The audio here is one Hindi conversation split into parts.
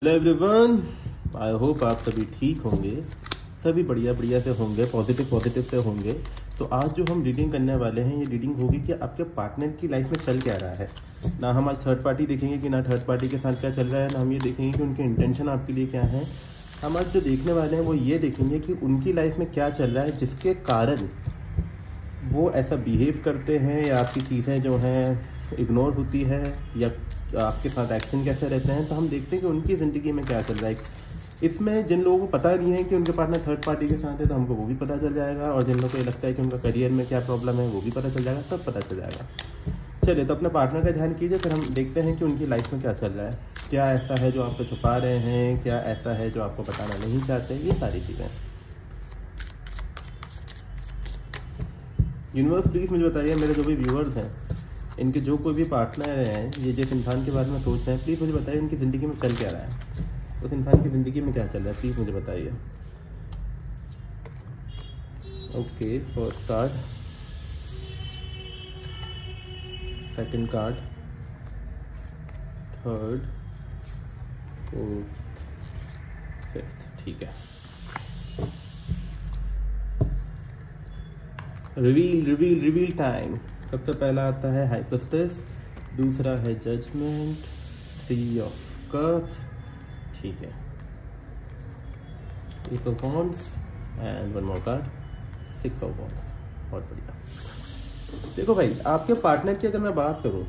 हेलो एवरीवन, आई होप आप सभी ठीक होंगे, सभी बढ़िया बढ़िया से होंगे, पॉजिटिव से होंगे। तो आज जो हम रीडिंग करने वाले हैं, ये रीडिंग होगी कि आपके पार्टनर की लाइफ में चल क्या रहा है। ना हम आज थर्ड पार्टी देखेंगे कि ना थर्ड पार्टी के साथ क्या चल रहा है, ना हम ये देखेंगे कि उनके इंटेंशन आपके लिए क्या है। हम आज जो देखने वाले हैं वो ये देखेंगे कि उनकी लाइफ में क्या चल रहा है जिसके कारण वो ऐसा बिहेव करते हैं, या आपकी चीज़ें जो हैं इग्नोर होती है, या आपके साथ एक्शन कैसे रहते हैं। तो हम देखते हैं कि उनकी ज़िंदगी में क्या चल रहा है। इसमें जिन लोगों को पता नहीं है कि उनके पार्टनर थर्ड पार्टी के साथ है, तो हमको वो भी पता चल जाएगा, और जिन लोगों को ये लगता है कि उनका करियर में क्या प्रॉब्लम है वो भी पता चल जाएगा, सब पता चल जाएगा। चलिए, तो अपने पार्टनर का ध्यान कीजिए, फिर हम देखते हैं कि उनकी लाइफ में क्या चल रहा है। क्या ऐसा है जो आपको छुपा रहे हैं, क्या ऐसा है जो आपको बताना नहीं चाहते, ये सारी चीज़ें। यूनिवर्स प्लीज़ मुझे बताइए, मेरे जो भी व्यूअर्स हैं, इनके जो कोई भी पार्टनर हैं, ये जिस इंसान के बारे में सोच रहे हैं, प्लीज़ मुझे बताइए उनकी ज़िंदगी में चल क्या रहा है, उस इंसान की ज़िंदगी में क्या चल रहा है, प्लीज़ मुझे बताइए। Okay, first card, second card, third, fourth, fifth. ठीक है, रिवील टाइम। सबसे पहला आता है हाइपोस्टेस, दूसरा है जजमेंट, 3 ऑफ कप्स। ठीक है, S of wands and one more card, 6 of wands. बहुत बढ़िया। देखो भाई, आपके पार्टनर की अगर मैं बात करूं,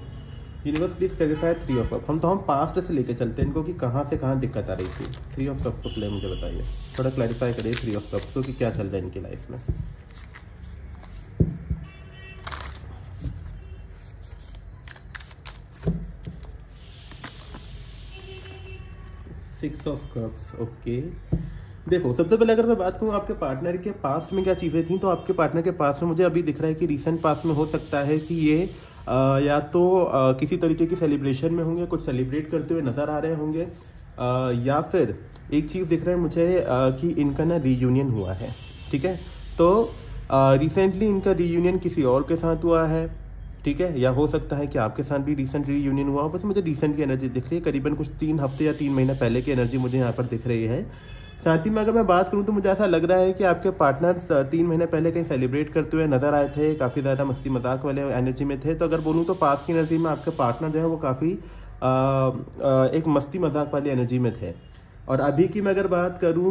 universe please clarify 3 of cup. हम पास्ट से लेके चलते हैं इनको कि कहाँ से कहाँ दिक्कत आ रही थी। 3 ऑफ कप्स को प्ले मुझे बताइए, थोड़ा क्लैरिफाई करिए 3 ऑफ कप्स को कि क्या चल रहा है इनकी लाइफ में। 6 ऑफ कप्स। ओके, देखो, सबसे पहले अगर मैं बात करूँ आपके पार्टनर के पास्ट में क्या चीज़ें थी, तो आपके पार्टनर के पास्ट में मुझे अभी दिख रहा है कि रिसेंट पास्ट में हो सकता है कि ये या तो किसी तरीके की सेलिब्रेशन में होंगे, कुछ सेलिब्रेट करते हुए नजर आ रहे होंगे, या फिर एक चीज़ दिख रहा है मुझे कि इनका ना रीयूनियन हुआ है। ठीक है, तो रिसेंटली इनका रीयूनियन किसी और के साथ हुआ है। ठीक है, या हो सकता है कि आपके साथ भी रिसेंट रीयूनियन हुआ हो। बस मुझे रिसेंट की एनर्जी दिख रही है, करीबन कुछ 3 हफ्ते या 3 महीने पहले की एनर्जी मुझे यहाँ पर दिख रही है। साथ ही में अगर मैं बात करूँ तो मुझे ऐसा लग रहा है कि आपके पार्टनर्स 3 महीने पहले कहीं सेलिब्रेट करते हुए नजर आए थे, काफ़ी ज़्यादा मस्ती मजाक वाले एनर्जी में थे। तो अगर बोलूँ तो पास की एनर्जी में आपके पार्टनर जो है वो काफ़ी एक मस्ती मजाक वाली एनर्जी में थे। और अभी की मैं अगर बात करूं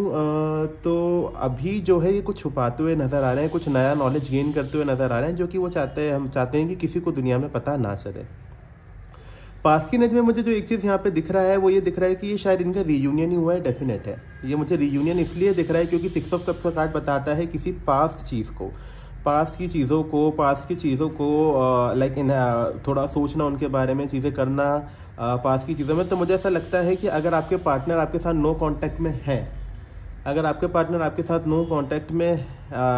तो अभी जो है ये कुछ छुपाते हुए नजर आ रहे हैं, कुछ नया नॉलेज गेन करते हुए नजर आ रहे हैं, जो कि वो हम चाहते हैं कि किसी को दुनिया में पता ना चले। पास की नज़र में मुझे जो एक चीज़ यहाँ पे दिख रहा है वो ये दिख रहा है कि ये शायद इनका रीयूनियन ही हुआ है, डेफिनेट है। ये मुझे रीयूनियन इसलिए दिख रहा है क्योंकि 6 ऑफ कप्स का कार्ड बताता है किसी पास्ट चीज़ को, पास्ट की चीज़ों को लाइक थोड़ा सोचना, उनके बारे में चीज़ें करना पास की चीज़ों में। तो मुझे ऐसा लगता है कि अगर आपके पार्टनर आपके साथ नो कांटेक्ट में है, अगर आपके पार्टनर आपके साथ नो कांटेक्ट में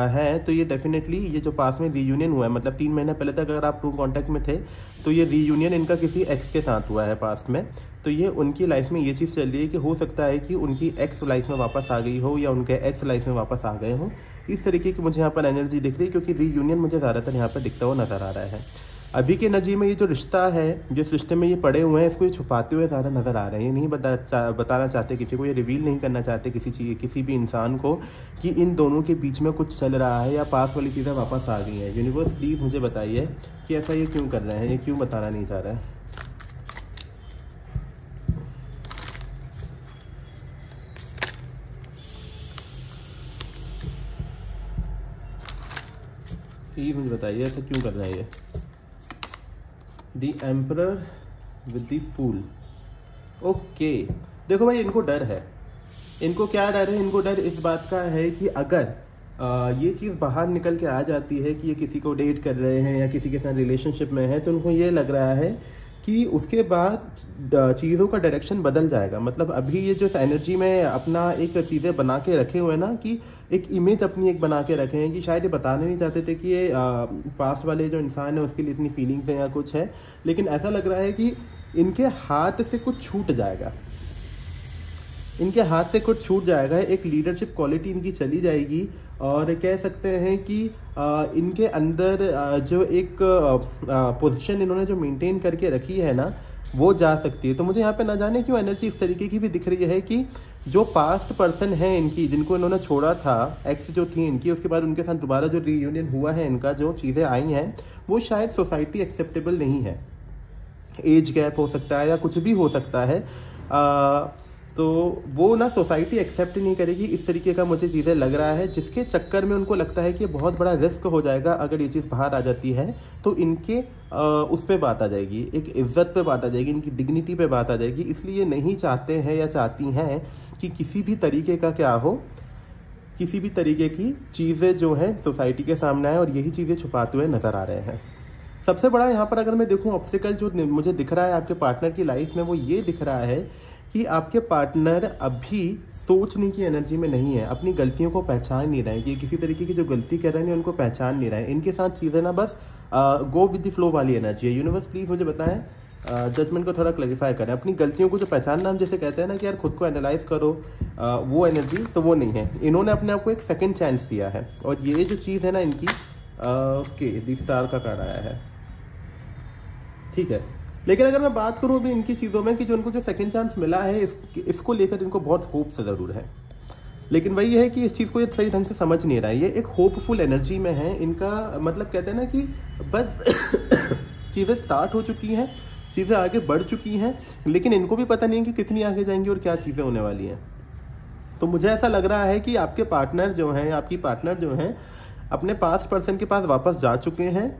है, तो ये डेफिनेटली ये जो पास में रीयूनियन हुआ है, मतलब 3 महीने पहले तक अगर आप नो कांटेक्ट में थे, तो ये रीयूनियन इनका किसी एक्स के साथ हुआ है पास्ट में। तो ये उनकी लाइफ में ये चीज़ चल रही है कि हो सकता है कि उनकी एक्स लाइफ में वापस आ गई हो, या उनके एक्स लाइफ में वापस आ गए हों। इस तरीके की मुझे यहाँ पर एनर्जी दिख रही है, क्योंकि रीयूनियन मुझे ज़्यादातर यहाँ पर दिखता हुआ नजर आ रहा है। अभी की एनर्जी में ये जो रिश्ता है, जिस रिश्ते में ये पड़े हुए हैं, इसको ये छुपाते हुए ज़्यादा नजर आ रहे हैं। ये नहीं बताना चाहते किसी को, ये रिवील नहीं करना चाहते किसी भी इंसान को कि इन दोनों के बीच में कुछ चल रहा है, या पास वाली चीज़ें वापस आ गई हैं। यूनिवर्स प्लीज़ मुझे बताइए कि ऐसा ये क्यों कर रहे हैं, ये क्यों बताना नहीं चाह रहा है। प्लीज़ मुझे बताइए ऐसा क्यों कर रहे हैं ये। The emperor with the fool. Okay, देखो भाई, इनको डर है। इनको क्या डर है? इनको डर इस बात का है कि अगर ये चीज़ बाहर निकल के आ जाती है कि ये किसी को डेट कर रहे हैं या किसी के साथ रिलेशनशिप में है, तो उनको ये लग रहा है कि उसके बाद चीज़ों का डायरेक्शन बदल जाएगा। मतलब अभी ये जो एनर्जी में अपना एक चीज़ें बना के रखे हुए हैं ना, कि एक इमेज अपनी एक बना के रखे हैं, कि शायद ये बताने नहीं चाहते थे कि ये पास्ट वाले जो इंसान है उसके लिए इतनी फीलिंग्स हैं या कुछ है, लेकिन ऐसा लग रहा है कि इनके हाथ से कुछ छूट जाएगा, इनके हाथ से कुछ छूट जाएगा। एक लीडरशिप क्वालिटी इनकी चली जाएगी, और कह सकते हैं कि इनके अंदर जो एक पोजीशन इन्होंने जो मेंटेन करके रखी है ना, वो जा सकती है। तो मुझे यहाँ पे ना जाने क्यों एनर्जी इस तरीके की भी दिख रही है कि जो पास्ट पर्सन है इनकी, जिनको इन्होंने छोड़ा था, एक्स जो थी इनकी, उसके बाद उनके साथ दोबारा जो रीयूनियन हुआ है इनका, जो चीज़ें आई हैं वो शायद सोसाइटी एक्सेप्टेबल नहीं है। एज गैप हो सकता है या कुछ भी हो सकता है, तो वो ना सोसाइटी एक्सेप्ट नहीं करेगी, इस तरीके का मुझे चीज़ें लग रहा है, जिसके चक्कर में उनको लगता है कि बहुत बड़ा रिस्क हो जाएगा अगर ये चीज़ बाहर आ जाती है। तो इनके उस पर बात आ जाएगी, एक इज्जत पे बात आ जाएगी, इनकी डिग्निटी पे बात आ जाएगी। इसलिए नहीं चाहते हैं या चाहती हैं कि किसी भी तरीके का क्या हो, किसी भी तरीके की चीज़ें जो हैं सोसाइटी के सामने आए, और यही चीज़ें छुपाते हुए नजर आ रहे हैं। सबसे बड़ा यहाँ पर अगर मैं देखूँ ऑब्स्टिकल जो मुझे दिख रहा है आपके पार्टनर की लाइफ में, वो ये दिख रहा है कि आपके पार्टनर अभी सोचने की एनर्जी में नहीं है, अपनी गलतियों को पहचान नहीं रहे हैं, कि किसी तरीके की जो गलती कर रहे हैं उनको पहचान नहीं रहे हैं। इनके साथ चीज़ें ना बस गो विद द फ्लो वाली एनर्जी है। यूनिवर्स प्लीज मुझे बताएं, जजमेंट को थोड़ा क्लैरिफाई करें। अपनी गलतियों को जो पहचानना, हम जैसे कहते हैं ना कि यार खुद को एनालाइज करो, वो एनर्जी तो वो नहीं है। इन्होंने अपने आप को एक सेकेंड चांस दिया है, और ये जो चीज़ है ना इनकी, ओके दी स्टार का कार्ड आया है, ठीक है। लेकिन अगर मैं बात करूं अभी इनकी चीज़ों में कि जो इनको जो सेकंड चांस मिला है, इसको लेकर इनको बहुत होप से ज़रूर है, लेकिन वही है कि इस चीज़ को ये सही ढंग से समझ नहीं रहा है। ये एक होपफुल एनर्जी में है इनका, मतलब कहते हैं ना कि बस चीज़ें स्टार्ट हो चुकी हैं, चीज़ें आगे बढ़ चुकी हैं, लेकिन इनको भी पता नहीं है कि कितनी आगे जाएंगी और क्या चीज़ें होने वाली हैं। तो मुझे ऐसा लग रहा है कि आपके पार्टनर जो हैं, आपकी पार्टनर जो हैं, अपने पास्ट पर्सन के पास वापस जा चुके हैं।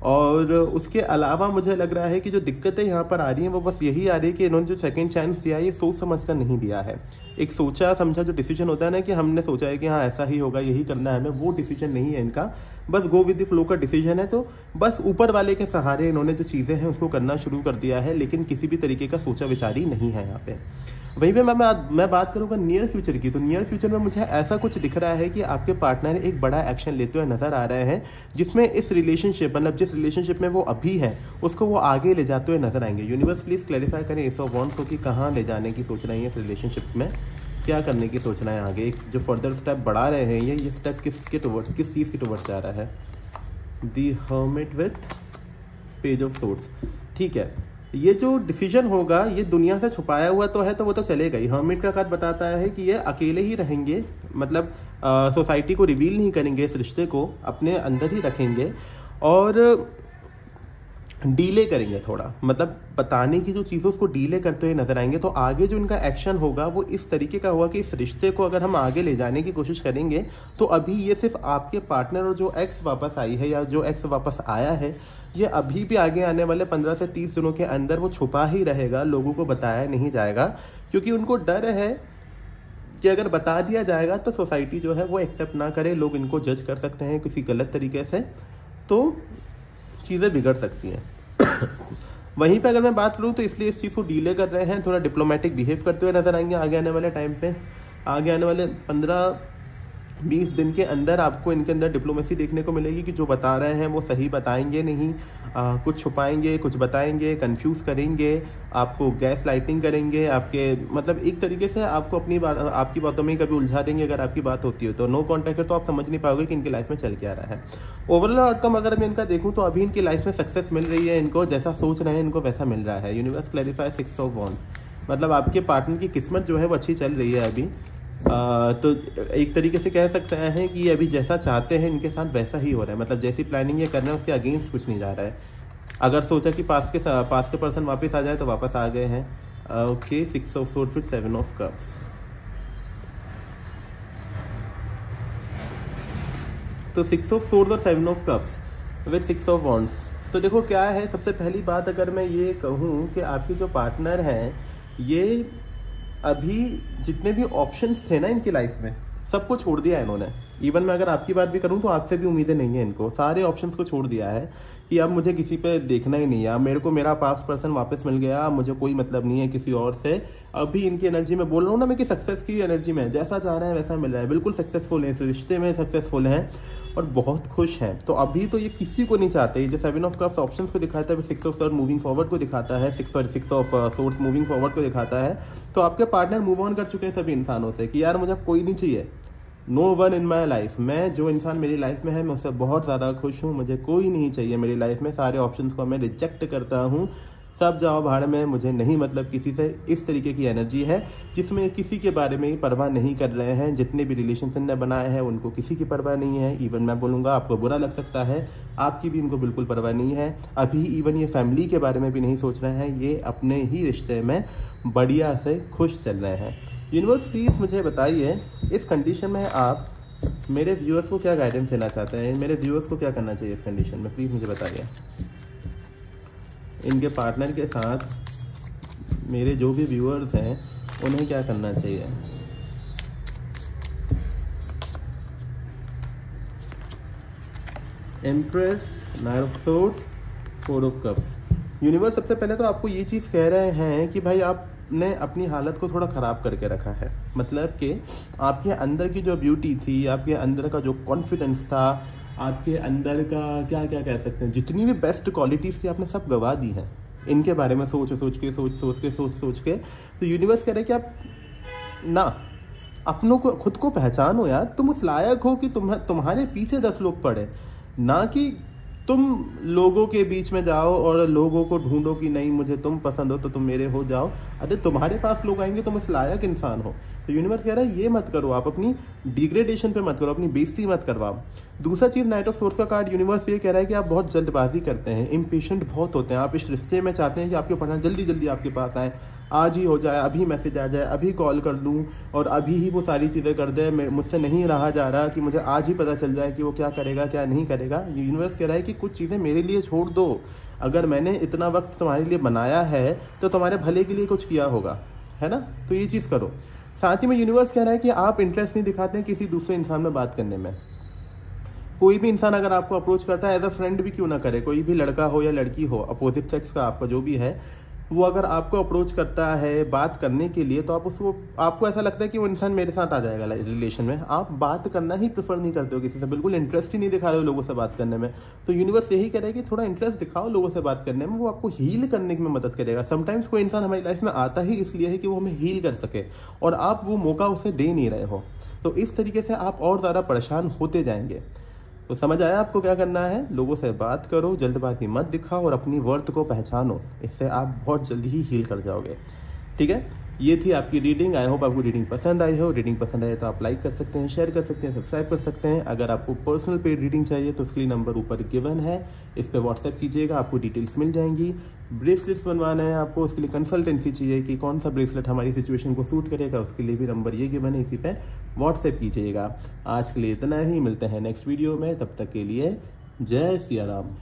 और उसके अलावा मुझे लग रहा है कि जो दिक्कतें यहाँ पर आ रही हैं वो बस यही आ रही है कि इन्होंने जो सेकंड चांस दिया है ये सोच समझ कर नहीं दिया है। एक सोचा समझा जो डिसीजन होता है ना कि हमने सोचा है कि हाँ ऐसा ही होगा, यही करना है हमें, वो डिसीजन नहीं है इनका, बस गो विद द फ्लो का डिसीजन है। तो बस ऊपर वाले के सहारे इन्होंने जो चीज़ें हैं उसको करना शुरू कर दिया है, लेकिन किसी भी तरीके का सोचा विचारी नहीं है यहाँ पे। वहीं पे मैं बात करूँगा नियर फ्यूचर की, तो नियर फ्यूचर में मुझे ऐसा कुछ दिख रहा है कि आपके पार्टनर एक बड़ा एक्शन लेते हुए नजर आ रहे हैं, जिसमें इस रिलेशनशिप, मतलब जिस रिलेशनशिप में वो अभी है उसको वो आगे ले जाते हुए नजर आएंगे। यूनिवर्स प्लीज क्लैरिफाई करें एस ऑफ वांड्स को कि कहाँ ले जाने की सोच रही है इस रिलेशनशिप में, क्या करने की सोच रहे हैं आगे, एक जो फर्दर स्टेप बढ़ा रहे हैं ये स्टेप किस चीज़ के टुवर्ड्स जा रहा है। The hermit with page of swords, ठीक है। ये जो डिसीजन होगा ये दुनिया से छुपाया हुआ तो है, तो वो तो चलेगा ही। हर्मिट का कार्ड बताता है कि ये अकेले ही रहेंगे, मतलब सोसाइटी को रिवील नहीं करेंगे, इस रिश्ते को अपने अंदर ही रखेंगे और डीले करेंगे थोड़ा, मतलब बताने की जो चीज़ों उसको डीले करते हुए नजर आएंगे। तो आगे जो इनका एक्शन होगा वो इस तरीके का होगा कि इस रिश्ते को अगर हम आगे ले जाने की कोशिश करेंगे तो अभी ये सिर्फ आपके पार्टनर और जो एक्स वापस आई है या जो एक्स वापस आया है, ये अभी भी आगे आने वाले 15 से 30 दिनों के अंदर वो छुपा ही रहेगा, लोगों को बताया नहीं जाएगा, क्योंकि उनको डर है कि अगर बता दिया जाएगा तो सोसाइटी जो है वो एक्सेप्ट ना करे, लोग इनको जज कर सकते हैं किसी गलत तरीके से, तो चीज़ें बिगड़ सकती हैं। वहीं पे अगर मैं बात करूँ तो इसलिए इस चीज़ को डीले कर रहे हैं, थोड़ा डिप्लोमेटिक बिहेव करते हुए नजर आएंगे आगे आने वाले टाइम पे। आगे आने वाले 15-20 दिन के अंदर आपको इनके अंदर डिप्लोमेसी देखने को मिलेगी कि जो बता रहे हैं वो सही बताएंगे नहीं, कुछ छुपाएंगे, कुछ बताएंगे, कंफ्यूज करेंगे, आपको गैस लाइटिंग करेंगे, आपके मतलब एक तरीके से आपको अपनी बात, आपकी बातों में कभी उलझा देंगे अगर आपकी बात होती है तो। नो कॉन्टैक्ट है तो आप समझ नहीं पाओगे कि इनकी लाइफ में चल के आ रहा है। ओवरऑल आउटकम अगर मैं इनका देखूँ तो अभी इनकी लाइफ में सक्सेस मिल रही है, इनको जैसा सोच रहे हैं इनको वैसा मिल रहा है। यूनिवर्स क्लैरिफाई 6 ऑफ वॉन्ड्स, मतलब आपके पार्टनर की किस्मत जो है वो अच्छी चल रही है अभी। तो एक तरीके से कह सकते हैं कि अभी जैसा चाहते हैं इनके साथ वैसा ही हो रहा है, मतलब जैसी प्लानिंग ये कर रहे हैं उसके अगेंस्ट कुछ नहीं जा रहा है। अगर सोचा कि पास के पर्सन वापस आ जाए तो वापस आ गए हैं। Okay, 6 of swords with 7 of cups. तो 6 ऑफ सोर्ड्स और 7 of cups with 6 of wands. तो देखो क्या है, सबसे पहली बात अगर मैं ये कहूँ कि आपके जो पार्टनर हैं ये अभी जितने भी ऑप्शंस थे ना इनकी लाइफ में सबको छोड़ दिया है इन्होंने। इवन मैं अगर आपकी बात भी करूं तो आपसे भी उम्मीदें नहीं है इनको, सारे ऑप्शंस को छोड़ दिया है कि अब मुझे किसी पे देखना ही नहीं है, अब मेरे को मेरा पास्ट पर्सन वापस मिल गया, मुझे कोई मतलब नहीं है किसी और से। अभी इनकी एनर्जी में बोल रहा हूँ ना मैं कि सक्सेस की एनर्जी में, जैसा चाह रहे हैं वैसा मिल रहा है, बिल्कुल सक्सेसफुल है, इस रिश्ते में सक्सेसफुल हैं और बहुत खुश हैं। तो अभी तो ये किसी को नहीं चाहते। जो 7 ऑफ कप्स ऑप्शंस को दिखाता है, 6 ऑफ सोर्ड्स मूविंग फॉरवर्ड को दिखाता है, 6 ऑफ सोर्ड्स मूविंग फॉरवर्ड को दिखाता है। तो आपके पार्टनर मूव ऑन कर चुके हैं सभी इंसानों से कि यार मुझे कोई नहीं चाहिए, no one in my life, मैं जो इंसान मेरी लाइफ में है मैं उससे बहुत ज़्यादा खुश हूँ, मुझे कोई नहीं चाहिए मेरी लाइफ में, सारे ऑप्शंस को मैं रिजेक्ट करता हूँ, सब जाओ भाड़ में, मुझे नहीं मतलब किसी से। इस तरीके की एनर्जी है जिसमें किसी के बारे में परवाह नहीं कर रहे हैं। जितने भी रिलेशन ने बनाए हैं उनको किसी की परवाह नहीं है। इवन मैं बोलूँगा आपको बुरा लग सकता है, आपकी भी इनको बिल्कुल परवाह नहीं है। अभी इवन ये फैमिली के बारे में भी नहीं सोच रहे हैं, ये अपने ही रिश्ते में बढ़िया से खुश चल रहे हैं। यूनिवर्स प्लीज़ मुझे बताइए, इस कंडीशन में आप मेरे व्यूअर्स को क्या गाइडेंस देना चाहते हैं? मेरे व्यूअर्स को क्या करना चाहिए इस कंडीशन में, प्लीज़ मुझे बताइए। इनके पार्टनर के साथ मेरे जो भी व्यूअर्स हैं उन्हें क्या करना चाहिए? Empress, night of swords, four of cups. Universe सबसे पहले तो आपको ये चीज़ कह रहे हैं कि भाई आपने अपनी हालत को थोड़ा ख़राब करके रखा है। मतलब कि आपके अंदर की जो ब्यूटी थी, आपके अंदर का जो कॉन्फिडेंस था, आपके अंदर का क्या क्या कह सकते हैं, जितनी भी बेस्ट क्वालिटीज़ थी आपने सब गवा दी हैं। इनके बारे में सोच के तो यूनिवर्स कह रहे हैं कि आप ना अपनों को, खुद को पहचानो यार। तुम उस लायक हो कि तुम्हारे पीछे 10 लोग पड़े, ना कि तुम लोगों के बीच में जाओ और लोगों को ढूंढो कि नहीं मुझे तुम पसंद हो तो तुम मेरे हो जाओ। अरे तुम्हारे पास लोग आएंगे, तुम इस लायक इंसान हो। तो यूनिवर्स कह रहा है ये मत करो, आप अपनी डिग्रेडेशन पे मत करो, अपनी बेइज्जती मत करवाओ। दूसरा चीज़, नाइट ऑफ सोर्ड्स का कार्ड यूनिवर्स ये कह रहा है कि आप बहुत जल्दबाजी करते हैं, इम्पेशेंट बहुत होते हैं। आप इस रिश्ते में चाहते हैं कि आपके पार्टनर जल्दी जल्दी आपके पास आए, आज ही हो जाए, अभी मैसेज आ जाए, अभी कॉल कर दूं और अभी ही वो सारी चीज़ें कर दे। मुझसे नहीं रहा जा रहा कि मुझे आज ही पता चल जाए कि वो क्या करेगा क्या नहीं करेगा। यूनिवर्स कह रहा है कि कुछ चीज़ें मेरे लिए छोड़ दो। अगर मैंने इतना वक्त तुम्हारे लिए बनाया है तो तुम्हारे भले के लिए कुछ किया होगा, है ना? तो ये चीज़ करो। साथ ही में यूनिवर्स कह रहा है कि आप इंटरेस्ट नहीं दिखाते हैं किसी दूसरे इंसान में बात करने में। कोई भी इंसान अगर आपको अप्रोच करता है, एज अ फ्रेंड भी क्यों ना करे, कोई भी लड़का हो या लड़की हो, अपोजिट सेक्स का आपका जो भी है, वो अगर आपको अप्रोच करता है बात करने के लिए, तो आपको ऐसा लगता है कि वो इंसान मेरे साथ आ जाएगा रिलेशन में। आप बात करना ही प्रेफर नहीं करते हो किसी से, बिल्कुल इंटरेस्ट ही नहीं दिखा रहे हो लोगों से बात करने में। तो यूनिवर्स यही कह रहा है कि थोड़ा इंटरेस्ट दिखाओ लोगों से बात करने में, वो आपको हील करने में मदद करेगा। समटाइम्स कोई इंसान हमारी लाइफ में आता ही इसलिए है कि वो हमें हील कर सके, और आप वो मौका उसे दे नहीं रहे हो। तो इस तरीके से आप और ज़्यादा परेशान होते जाएंगे। तो समझ आया आपको क्या करना है? लोगों से बात करो, जल्दबाजी मत दिखाओ और अपनी वर्थ को पहचानो। इससे आप बहुत जल्दी ही हील कर जाओगे। ठीक है, ये थी आपकी रीडिंग। आई होप आपको रीडिंग पसंद आई हो। रीडिंग पसंद आए तो आप लाइक कर सकते हैं, शेयर कर सकते हैं, सब्सक्राइब कर सकते हैं। अगर आपको पर्सनल पेड रीडिंग चाहिए तो उसके लिए नंबर ऊपर गिवन है, इस पर व्हाट्सएप कीजिएगा, आपको डिटेल्स मिल जाएंगी। ब्रेसलेट्स बनवाना है आपको, उसके लिए कंसल्टेंसी चाहिए कि कौन सा ब्रेसलेट हमारी सिचुएशन को सूट करेगा, उसके लिए भी नंबर ये गिवन है, इसी पे व्हाट्सएप कीजिएगा। आज के लिए इतना ही, मिलते हैं नेक्स्ट वीडियो में। तब तक के लिए जय सिया राम।